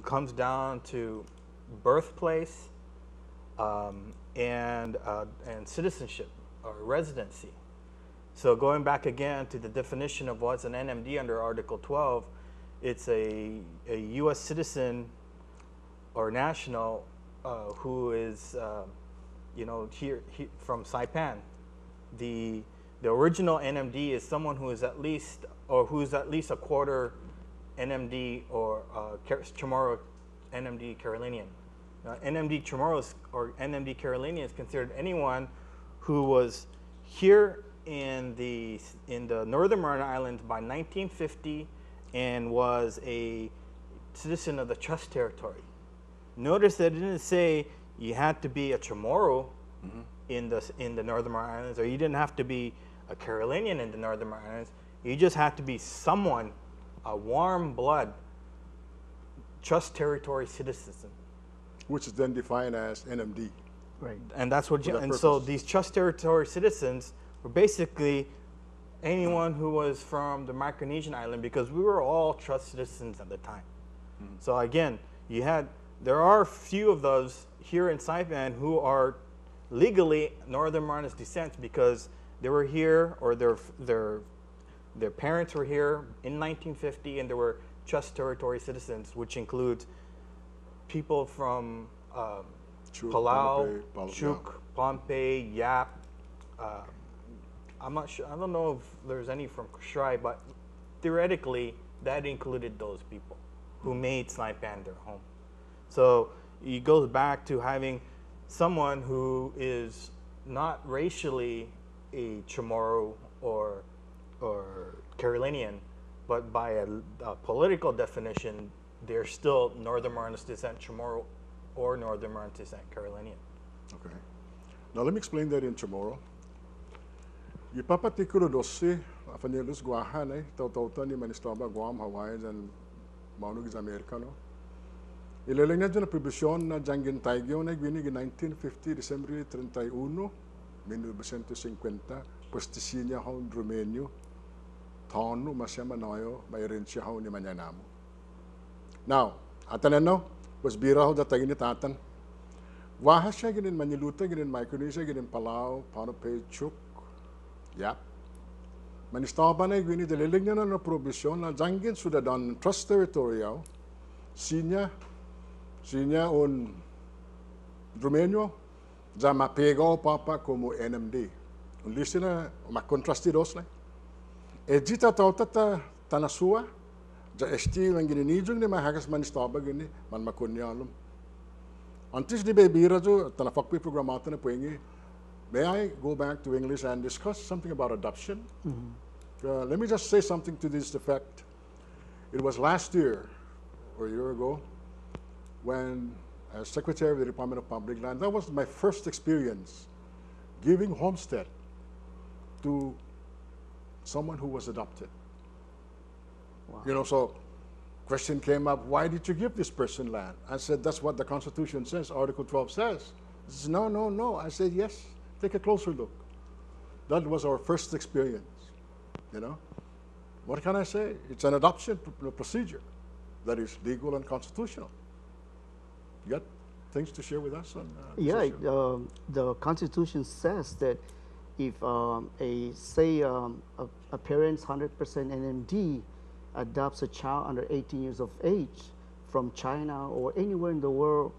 comes down to birthplace and citizenship or residency. So going back again to the definition of what's an NMD under Article 12, it's a U.S. citizen or national who is, here from Saipan. The original NMD is someone who is at least a quarter NMD or Chamorro NMD Carolinian. NMD Chamorros or NMD Carolinian is considered anyone who was here in the Northern Mariana Islands by 1950 and was a citizen of the Trust Territory. Notice that it didn't say you had to be a Chamorro in the Northern Mariana Islands, or you didn't have to be a Carolinian in the Northern Mariana Islands. You just had to be someone, a warm blood Trust Territory citizen, which is then defined as NMD. Right, and that's what. So these Trust Territory citizens were basically anyone who was from the Micronesian island, because we were all Trust citizens at the time. So again, there are a few of those here in Saipan who are legally Northern Marianas descent because they were here, or their parents were here in 1950, and there were Trust Territory citizens, which includes people from Palau, Chuk, Pohnpei, Yap. I'm not sure. I don't know if there's any from Kashrai, but theoretically, that included those people who made Saipan their home. So it goes back to having someone who is not racially a Chamorro or Carolinian, but by a political definition, they're still Northern Marianas descent Chamorro or Northern Marianas descent Carolinian. Okay. Now let me explain that in Chamorro. Ipapatikuro dosi afanelus guahane tautan ni Manitoba, Guam, Hawaii and Maunugis Americano. Ilalang na dyan na provision na Jangin Taigyo na gwinig in 1950 December 31, 1950, postisinya haun Romeo, tonu masyama noyo, mayroon siya haun ni Manyanamo. Now, atanano, was biraho da tagin ni tatan. Wahas siya ginin Maniluta, ginin Micronesia, ginin Palau, Pohnpei, Chuk, Yap. Manistaba na gwinig daliling niya na provision na Jangin sudah dan Trust Territorial, sinya un Romeo, já mapegou papa como NMD. Listina, uma contrastidos, né? Edita tautata tanasua, já estilo ang gininijong ni mahagas Manistaba gini, man makunyalum. Antes de bebira jo, tanafakpi programata na puengi. May I go back to English and discuss something about adoption? Let me just say something to this effect. It was last year, or a year ago, when as Secretary of the Department of Public Land, that was my first experience giving homestead to someone who was adopted. Wow. So question came up, why did you give this person land? I said, that's what the Constitution says, Article 12 says. He says, no. I said, yes, take a closer look. That was our first experience, What can I say? It's an adoption procedure that is legal and constitutional. You got things to share with us on the Constitution says that if a parent's 100% NMD adopts a child under 18 years of age from China or anywhere in the world,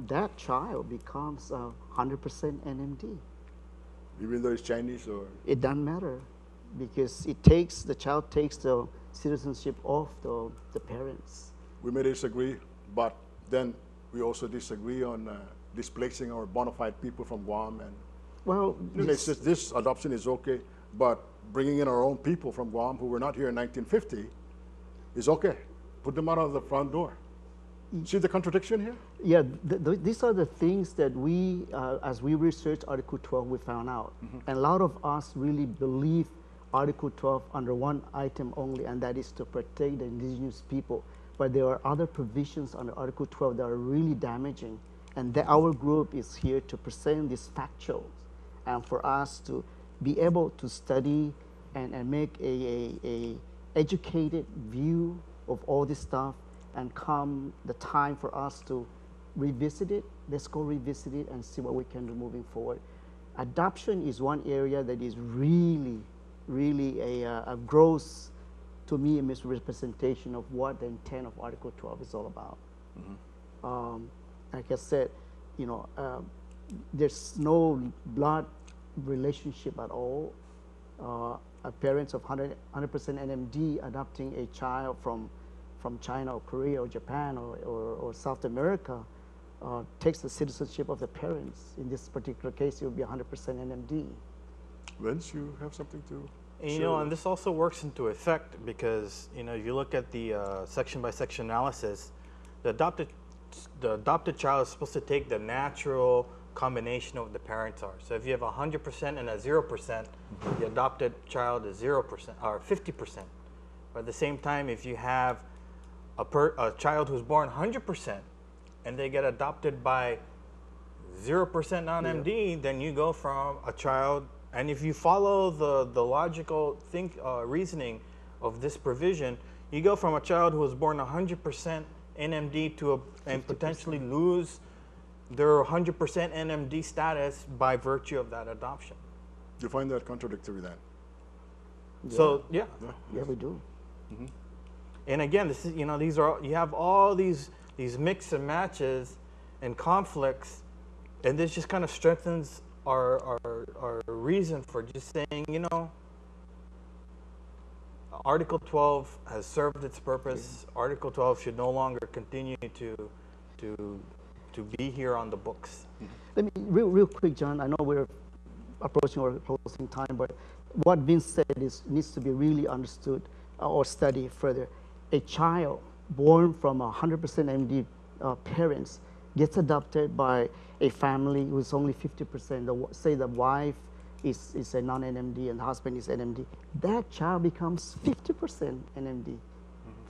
that child becomes 100% NMD. Even though it's Chinese or? It doesn't matter, because the child takes the citizenship of the parents. We may disagree, but then we also disagree on displacing our bona fide people from Guam. And well, this adoption is okay, but bringing in our own people from Guam who were not here in 1950 is okay. Put them out of the front door. See the contradiction here? Yeah, these are the things that we, as we researched Article 12, we found out. And a lot of us really believe Article 12 under one item only, and that is to protect the indigenous people. But there are other provisions under Article 12 that are really damaging. And our group is here to present these factuals and for us to be able to study and make a educated view of all this stuff and come the time for us to revisit it, let's go revisit it and see what we can do moving forward. Adoption is one area that is really, really a gross, to me, a misrepresentation of what the intent of Article 12 is all about. Like I said, you know, there's no blood relationship at all. Parents of 100% NMD adopting a child from China or Korea or Japan or South America takes the citizenship of the parents. In this particular case, it would be 100% NMD. Vince, you have something to and, you know, and this also works into effect because, you know, if you look at the section by section analysis, the adopted child is supposed to take the natural combination of the parents are. So if you have 100% and a 0%, the adopted child is 0% or 50%. But at the same time, if you have a child who's born 100% and they get adopted by 0% non-MD, then you go from a child, and if you follow the logical reasoning of this provision, you go from a child who was born 100% NMD to and potentially lose their 100% NMD status by virtue of that adoption. You find that contradictory then? So yeah, we do. And again, this is, you know, these are, you have all these mix and matches and conflicts, and this just kind of strengthens our reason for just saying, you know, Article 12 has served its purpose. Article 12 should no longer continue to be here on the books. Let me, real quick, John, I know we're approaching our closing time, but what Vince said needs to be really understood or studied further. A child born from 100% MD parents gets adopted by a family who's only 50%. Say the wife is a non-NMD and the husband is NMD. That child becomes 50% NMD.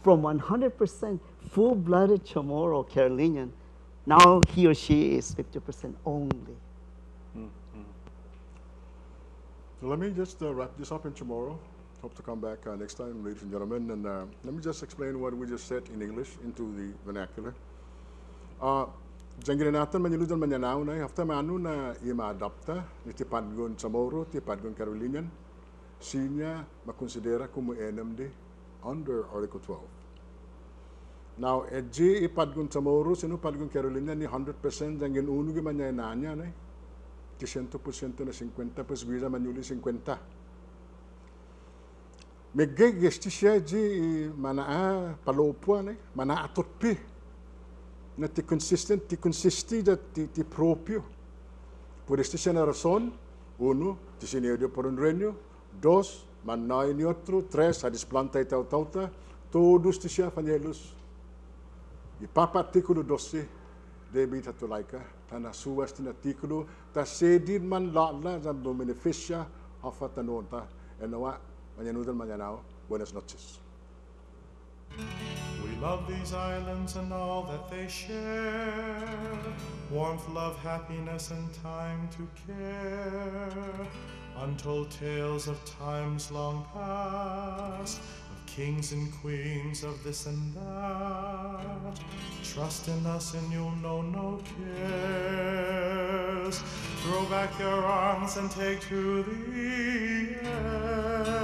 From 100% full-blooded Chamorro Carolinian, now he or she is 50% only. So let me just wrap this up in tomorrow. Hope to come back next time, ladies and gentlemen. And let me just explain what we just said in English into the vernacular. Janggir natin manyaludan manyanaw na hafta manu na ima-adapta ni tipadgon Chamorro, tipadgon Carolinian, sinya makonsidera como NMD under Article 12. Now, edji ipadgon Chamorro, sino padgon Carolinian ni 100% janggin uno gi manyananya na 100% na 50, pues visa manyuli 50. Megge gesti siya ji mana palopua na mana atotpi na ti consisti da ti proprio. Por esta siya na razón, uno, ti sinedio por un reino, dos, manay ni otro, tres, hadis planta itaw-tawta, todos ti siya fanielos. Ipapa artikulo 12, debit hatulaika, tana suwas tin artikulo, ta sedin man la sa beneficia hafa tanonta, enawa, manyanudan manyanao, buenas noches. We love these islands and all that they share, warmth, love, happiness, and time to care, untold tales of times long past, of kings and queens of this and that. Trust in us and you'll know no cares. Throw back your arms and take to the air.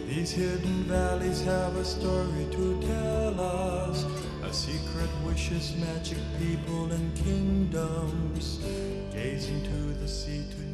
These hidden valleys have a story to tell us, a secret wishes, magic people and kingdoms, gazing to the sea to